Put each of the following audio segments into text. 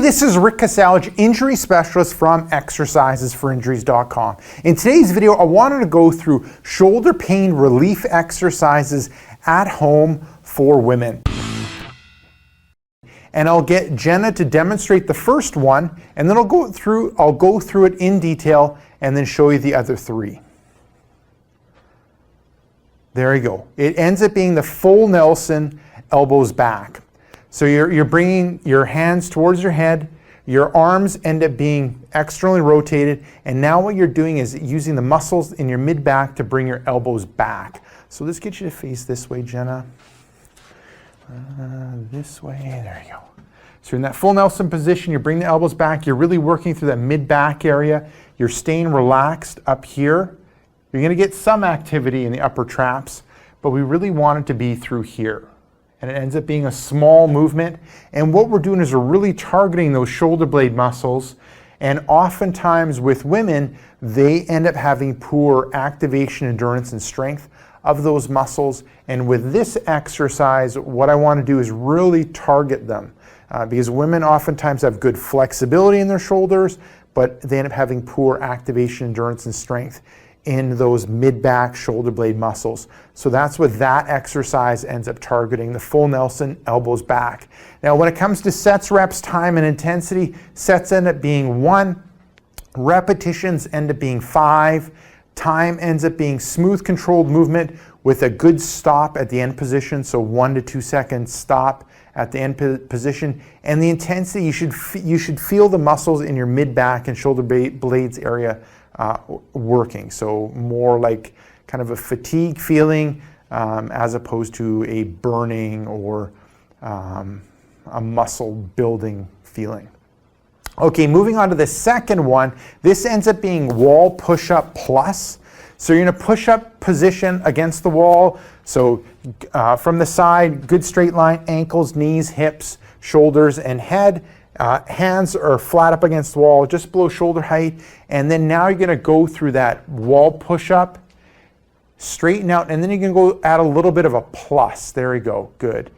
this is Rick Casalage, injury specialist from exercisesforinjuries.com. In today's video, I wanted to go through shoulder pain relief exercises at home for women. And I'll get Jenna to demonstrate the first one, and then I'll go through it in detail and then show you the other three. There you go. It ends up being the full Nelson, elbows back. So you're bringing your hands towards your head, your arms end up being externally rotated, and now what you're doing is using the muscles in your mid-back to bring your elbows back. So let's get you to face this way, Jenna. This way, there you go. So you're in that full Nelson position, you bring the elbows back, you're really working through that mid-back area, you're staying relaxed up here. You're gonna get some activity in the upper traps, but we really want it to be through here. And it ends up being a small movement. And what we're doing is we're really targeting those shoulder blade muscles. And oftentimes with women, they end up having poor activation, endurance, and strength of those muscles. And with this exercise, what I want to do is really target them. Because women oftentimes have good flexibility in their shoulders, but they end up having poor activation, endurance, and strength in those mid-back shoulder blade muscles. So that's what that exercise ends up targeting, the full Nelson, elbows back. Now when it comes to sets, reps, time, and intensity, sets end up being 1, repetitions end up being 5, time ends up being smooth controlled movement with a good stop at the end position, so 1 to 2 seconds stop at the end position. And the intensity, you should feel the muscles in your mid-back and shoulder blades area working. So more like kind of a fatigue feeling as opposed to a burning or a muscle building feeling. Okay, moving on to the second one. This ends up being wall push-up plus. So you're in a push-up position against the wall. So from the side, good straight line, ankles, knees, hips, shoulders, and head. Hands are flat up against the wall, just below shoulder height. And then now you're gonna go through that wall push-up, straighten out, and then you're gonna go add a little bit of a plus. There we go, good.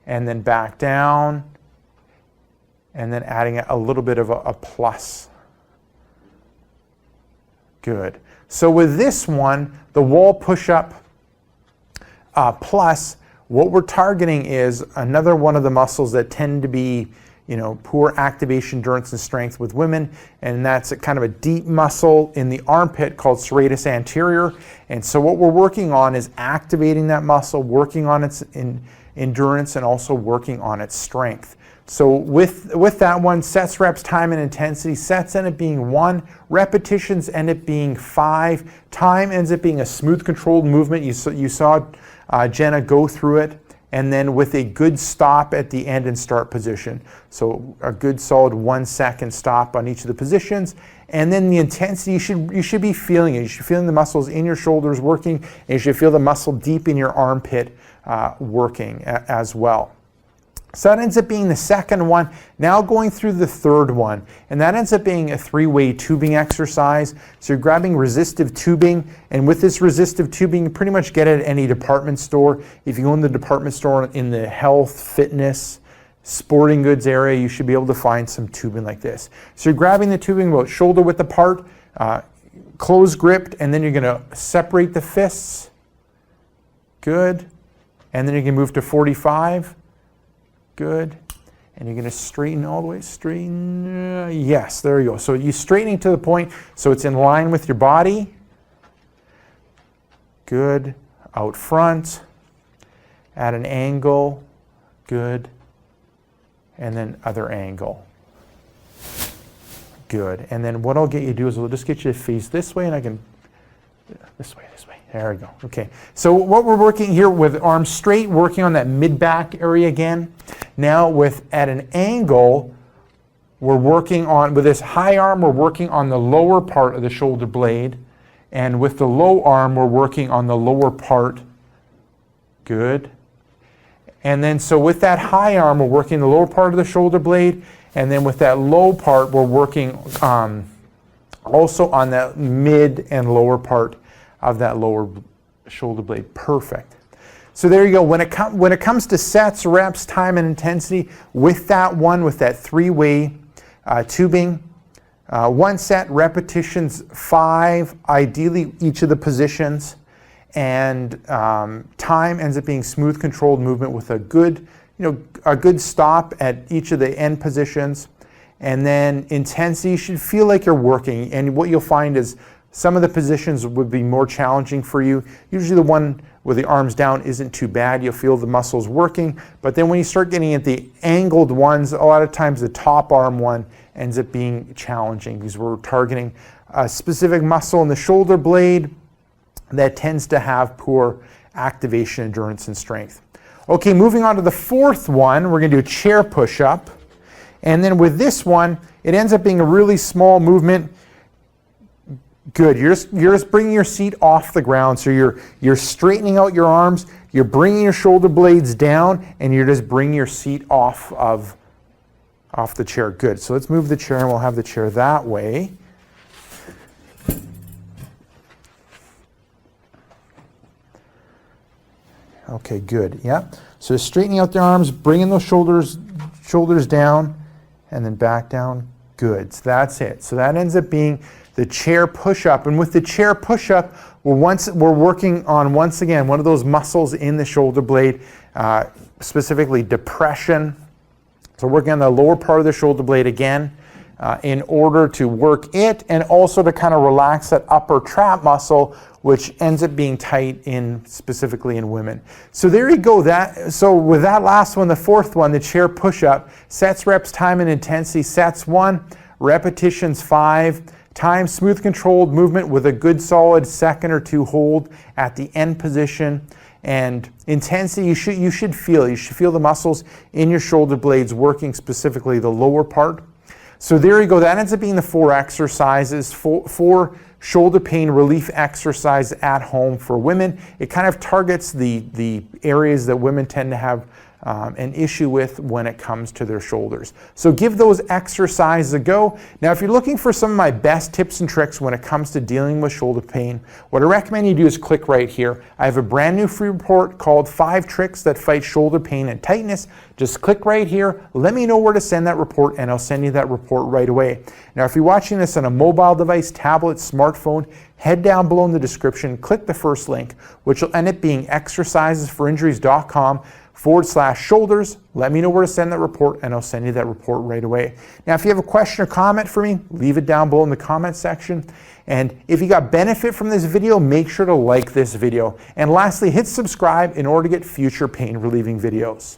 And then back down, and then adding a little bit of a plus. Good. So with this one, the wall push-up plus, what we're targeting is another one of the muscles that tend to be poor activation, endurance, and strength with women, and that's a kind of a deep muscle in the armpit called serratus anterior. And so what we're working on is activating that muscle, working on its endurance, and also working on its strength. So with that one, sets, reps, time, and intensity, sets end up being 1, repetitions end up being 5, time ends up being a smooth controlled movement. You saw Jenna go through it. And then with a good stop at the end and start position. So a good solid 1 second stop on each of the positions. And then the intensity, you should be feeling it. You should be feeling the muscles in your shoulders working, and you should feel the muscle deep in your armpit working as well. So that ends up being the second one. Now going through the third one, and that ends up being a 3-way tubing exercise. So you're grabbing resistive tubing, and with this resistive tubing, you pretty much get it at any department store. If you go in the department store in the health, fitness, sporting goods area, you should be able to find some tubing like this. So you're grabbing the tubing about shoulder width apart, close gripped, and then you're gonna separate the fists. Good. And then you can move to 45. Good. And you're going to straighten all the way, straighten. Yes, there you go. So you're straightening to the point so it's in line with your body. Good. Out front. At an angle. Good. And then other angle. Good. And then what I'll get you to do is we'll just get you to face this way, and I can, this way. There we go. Okay. So what we're working here with arms straight, working on that mid-back area again. Now at an angle, we're working on, with this high arm, we're working on the lower part of the shoulder blade. And with the low arm, we're working on the lower part. Good. And then so with that high arm, we're working the lower part of the shoulder blade. And then with that low part, we're working also on that mid and lower part of that lower shoulder blade. Perfect. So there you go. When it comes to sets, reps, time, and intensity, with that 3-way tubing. 1 set, repetitions 5, ideally each of the positions, and time ends up being smooth controlled movement with a good, a good stop at each of the end positions. And then intensity, you should feel like you're working, and what you'll find is some of the positions would be more challenging for you. Usually the one with the arms down isn't too bad. You'll feel the muscles working, but then when you start getting at the angled ones, a lot of times the top arm one ends up being challenging because we're targeting a specific muscle in the shoulder blade that tends to have poor activation, endurance, and strength. Okay, moving on to the fourth one, we're going to do a chair push-up. And then with this one, it ends up being a really small movement. Good, you're just bringing your seat off the ground. So you're straightening out your arms, you're bringing your shoulder blades down, and you're just bringing your seat off the chair. Good, so let's move the chair and we'll have the chair that way. Okay, good, yeah. So straightening out the arms, bringing those shoulders down, and then back down. Good, so that's it. So that ends up being the chair push-up. And with the chair push-up, we're working on, once again, one of those muscles in the shoulder blade, specifically depression. So working on the lower part of the shoulder blade again, in order to work it and also to kind of relax that upper trap muscle, which ends up being tight specifically in women. So there you go. So with that last one, the fourth one, the chair push-up, sets, reps, time, and intensity. Sets 1, repetitions 5, time, smooth controlled movement with a good solid second or 2 hold at the end position. And intensity, you should feel the muscles in your shoulder blades working, specifically the lower part. So there you go. That ends up being the 4 exercises, 4 shoulder pain relief exercise at home for women. It kind of targets the areas that women tend to have an issue with when it comes to their shoulders. So give those exercises a go. Now, if you're looking for some of my best tips and tricks when it comes to dealing with shoulder pain, what I recommend you do is click right here. I have a brand new free report called 5 Tricks That Fight Shoulder Pain and Tightness. Just click right here. Let me know where to send that report, and I'll send you that report right away. Now, if you're watching this on a mobile device, tablet, smartphone, head down below in the description, click the first link, which will end up being exercisesforinjuries.com/shoulders. Let me know where to send that report, and I'll send you that report right away. Now, if you have a question or comment for me, leave it down below in the comment section. And if you got benefit from this video, make sure to like this video. And lastly, hit subscribe in order to get future pain relieving videos.